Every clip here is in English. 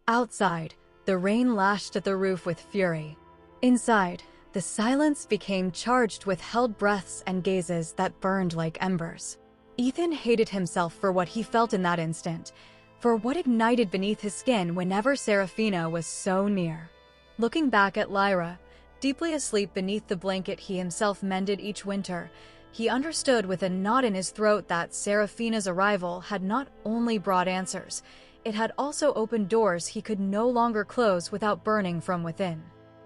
Outside, the rain lashed at the roof with fury. Inside, the silence became charged with held breaths and gazes that burned like embers. Ethan hated himself for what he felt in that instant, for what ignited beneath his skin whenever Seraphina was so near. Looking back at Lyra, deeply asleep beneath the blanket he himself mended each winter, he understood with a knot in his throat that Seraphina's arrival had not only brought answers, it had also opened doors he could no longer close without burning from within.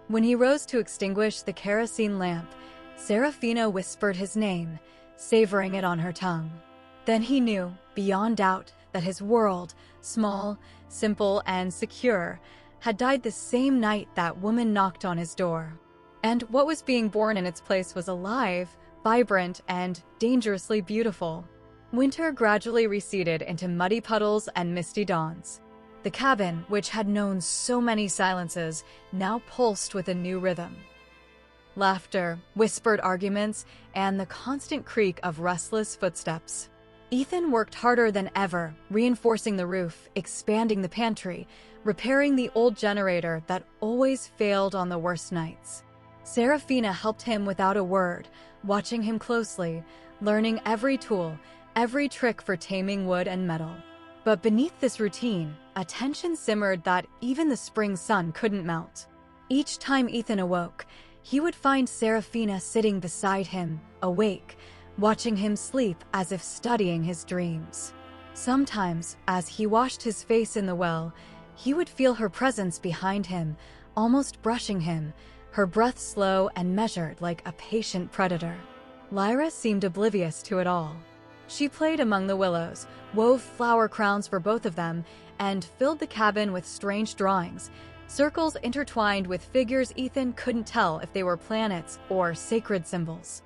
When he rose to extinguish the kerosene lamp, Seraphina whispered his name, savoring it on her tongue. Then he knew, beyond doubt, that his world, small, simple, and secure, had died the same night that woman knocked on his door. And what was being born in its place was alive, vibrant, and dangerously beautiful. Winter gradually receded into muddy puddles and misty dawns. The cabin, which had known so many silences, now pulsed with a new rhythm. Laughter, whispered arguments, and the constant creak of restless footsteps. Ethan worked harder than ever, reinforcing the roof, expanding the pantry, repairing the old generator that always failed on the worst nights. Seraphina helped him without a word, watching him closely, learning every tool, every trick for taming wood and metal. But beneath this routine, a tension simmered that even the spring sun couldn't melt. Each time Ethan awoke, he would find Seraphina sitting beside him, awake, watching him sleep as if studying his dreams. Sometimes, as he washed his face in the well, he would feel her presence behind him, almost brushing him, her breath slow and measured like a patient predator. Lyra seemed oblivious to it all. She played among the willows, wove flower crowns for both of them, and filled the cabin with strange drawings, circles intertwined with figures Ethan couldn't tell if they were planets or sacred symbols.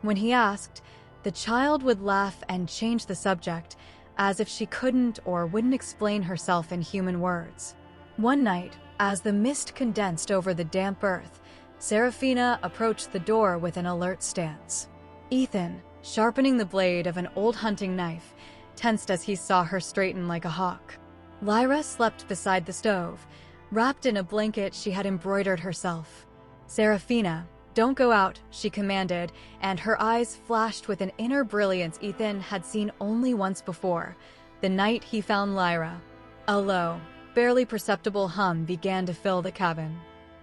When he asked, the child would laugh and change the subject, as if she couldn't or wouldn't explain herself in human words. One night, as the mist condensed over the damp earth, Seraphina approached the door with an alert stance. Ethan, sharpening the blade of an old hunting knife, tensed as he saw her straighten like a hawk. Lyra slept beside the stove, wrapped in a blanket she had embroidered herself. "Seraphina, don't go out," she commanded, and her eyes flashed with an inner brilliance Ethan had seen only once before, the night he found Lyra. A low, barely perceptible hum began to fill the cabin.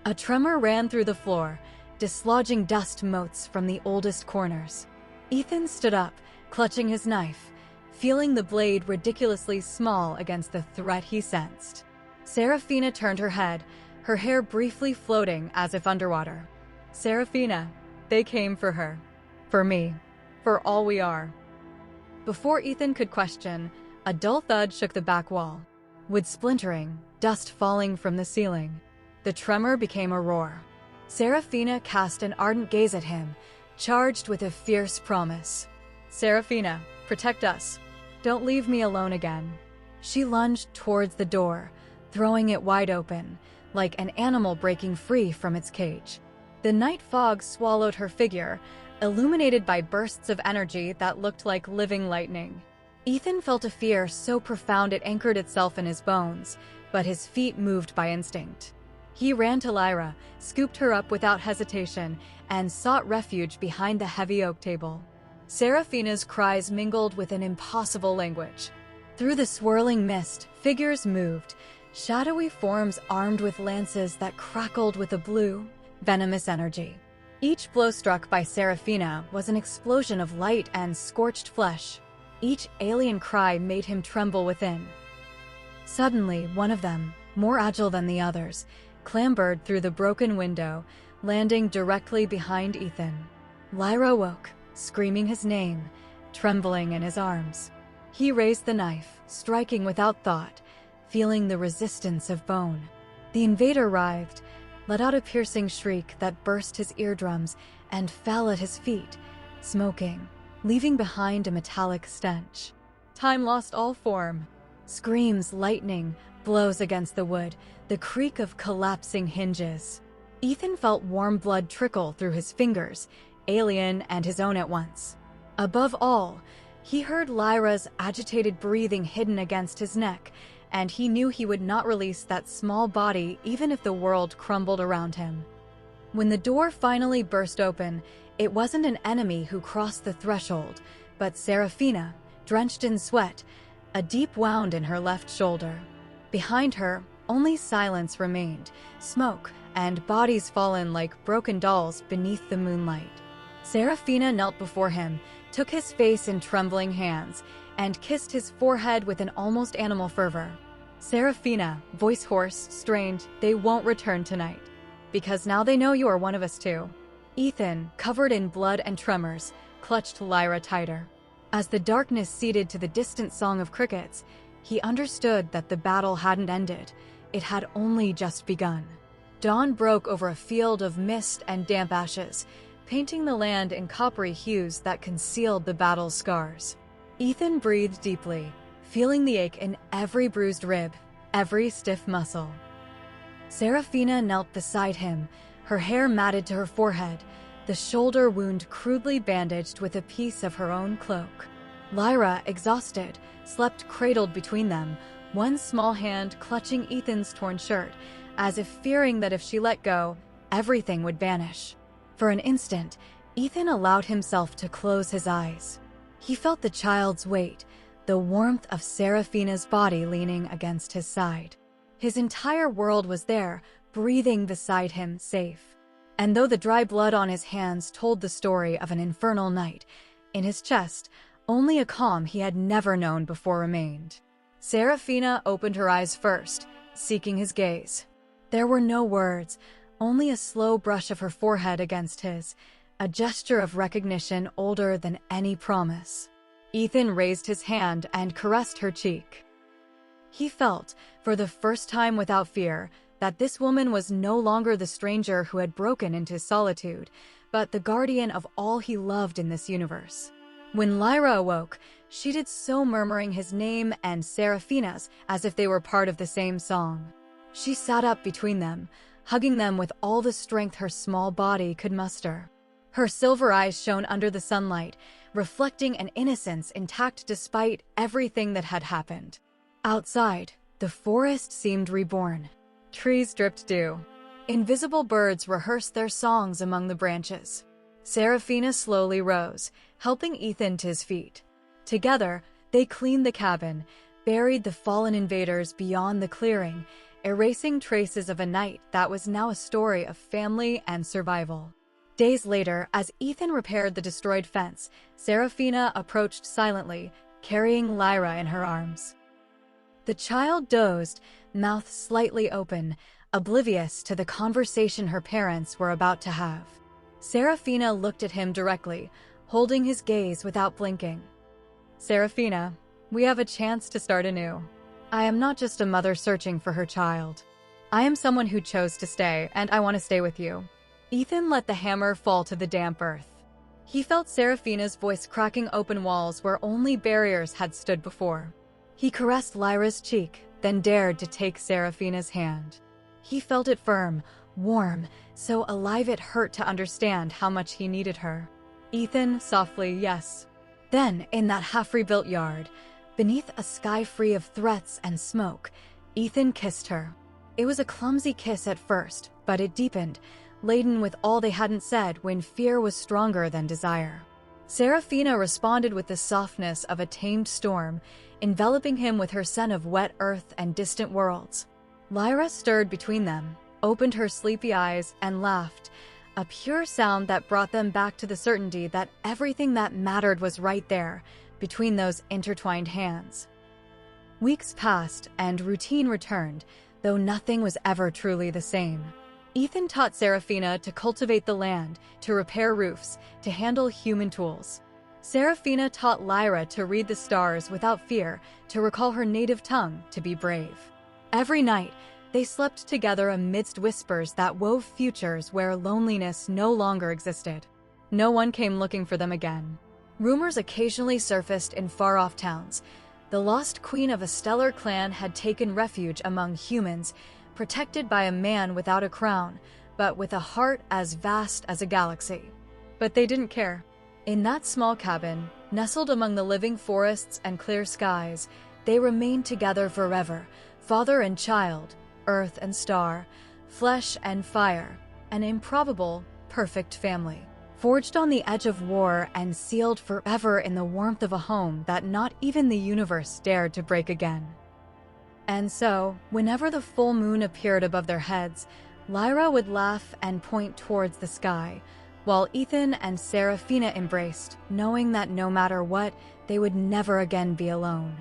A tremor ran through the floor, dislodging dust motes from the oldest corners. Ethan stood up, clutching his knife, feeling the blade ridiculously small against the threat he sensed. Seraphina turned her head, her hair briefly floating as if underwater. "Seraphina, they came for her. For me. For all we are." Before Ethan could question, a dull thud shook the back wall. Wood splintering, dust falling from the ceiling. The tremor became a roar. Seraphina cast an ardent gaze at him, charged with a fierce promise. "Seraphina, protect us. Don't leave me alone again." She lunged towards the door, throwing it wide open, like an animal breaking free from its cage. The night fog swallowed her figure, illuminated by bursts of energy that looked like living lightning. Ethan felt a fear so profound it anchored itself in his bones, but his feet moved by instinct. He ran to Lyra, scooped her up without hesitation, and sought refuge behind the heavy oak table. Seraphina's cries mingled with an impossible language. Through the swirling mist, figures moved, shadowy forms armed with lances that crackled with a blue, venomous energy. Each blow struck by Seraphina was an explosion of light and scorched flesh. Each alien cry made him tremble within. Suddenly, one of them, more agile than the others, clambered through the broken window, landing directly behind Ethan. Lyra woke, screaming his name, trembling in his arms. He raised the knife, striking without thought, feeling the resistance of bone. The invader writhed, let out a piercing shriek that burst his eardrums, and fell at his feet, smoking, leaving behind a metallic stench. Time lost all form. Screams, lightning, blows against the wood, the creak of collapsing hinges. Ethan felt warm blood trickle through his fingers, alien and his own at once. Above all, he heard Lyra's agitated breathing hidden against his neck, and he knew he would not release that small body even if the world crumbled around him. When the door finally burst open, it wasn't an enemy who crossed the threshold, but Serafina, drenched in sweat, a deep wound in her left shoulder. Behind her, only silence remained, smoke, and bodies fallen like broken dolls beneath the moonlight. Serafina knelt before him, took his face in trembling hands, and kissed his forehead with an almost animal fervor. "Serafina," voice hoarse, strained, "they won't return tonight. Because now they know you are one of us too." Ethan, covered in blood and tremors, clutched Lyra tighter. As the darkness ceded to the distant song of crickets, he understood that the battle hadn't ended. It had only just begun. Dawn broke over a field of mist and damp ashes, painting the land in coppery hues that concealed the battle's scars. Ethan breathed deeply, feeling the ache in every bruised rib, every stiff muscle. Serafina knelt beside him, her hair matted to her forehead, the shoulder wound crudely bandaged with a piece of her own cloak. Lyra, exhausted, slept cradled between them, one small hand clutching Ethan's torn shirt, as if fearing that if she let go, everything would vanish. For an instant, Ethan allowed himself to close his eyes. He felt the child's weight, the warmth of Serafina's body leaning against his side. His entire world was there, breathing beside him, safe. And though the dry blood on his hands told the story of an infernal night, in his chest, only a calm he had never known before remained. Serafina opened her eyes first, seeking his gaze. There were no words, only a slow brush of her forehead against his, a gesture of recognition older than any promise. Ethan raised his hand and caressed her cheek. He felt, for the first time without fear, that this woman was no longer the stranger who had broken into his solitude, but the guardian of all he loved in this universe. When Lyra awoke, she did so murmuring his name and Serafina's as if they were part of the same song. She sat up between them, hugging them with all the strength her small body could muster. Her silver eyes shone under the sunlight, reflecting an innocence intact despite everything that had happened. Outside, the forest seemed reborn. Trees dripped dew. Invisible birds rehearsed their songs among the branches. Serafina slowly rose, helping Ethan to his feet. Together, they cleaned the cabin, buried the fallen invaders beyond the clearing, erasing traces of a night that was now a story of family and survival. Days later, as Ethan repaired the destroyed fence, Serafina approached silently, carrying Lyra in her arms. The child dozed, mouth slightly open, oblivious to the conversation her parents were about to have. Serafina looked at him directly, holding his gaze without blinking. "Serafina, we have a chance to start anew. I am not just a mother searching for her child. I am someone who chose to stay, and I want to stay with you." Ethan let the hammer fall to the damp earth. He felt Serafina's voice cracking open walls where only barriers had stood before. He caressed Lyra's cheek, then dared to take Serafina's hand. He felt it firm, warm, so alive it hurt to understand how much he needed her. Ethan, softly, yes. Then, in that half-rebuilt yard, beneath a sky free of threats and smoke, Ethan kissed her. It was a clumsy kiss at first, but it deepened, laden with all they hadn't said when fear was stronger than desire. Serafina responded with the softness of a tamed storm, enveloping him with her scent of wet earth and distant worlds. Lyra stirred between them, opened her sleepy eyes, and laughed, a pure sound that brought them back to the certainty that everything that mattered was right there, between those intertwined hands. Weeks passed, and routine returned, though nothing was ever truly the same. Ethan taught Serafina to cultivate the land, to repair roofs, to handle human tools. Serafina taught Lyra to read the stars without fear, to recall her native tongue, to be brave. Every night, they slept together amidst whispers that wove futures where loneliness no longer existed. No one came looking for them again. Rumors occasionally surfaced in far-off towns. The lost queen of a stellar clan had taken refuge among humans, protected by a man without a crown, but with a heart as vast as a galaxy. But they didn't care. In that small cabin, nestled among the living forests and clear skies, they remained together forever, father and child, earth and star, flesh and fire, an improbable, perfect family, forged on the edge of war and sealed forever in the warmth of a home that not even the universe dared to break again. And so, whenever the full moon appeared above their heads, Lyra would laugh and point towards the sky, while Ethan and Serafina embraced, knowing that no matter what, they would never again be alone.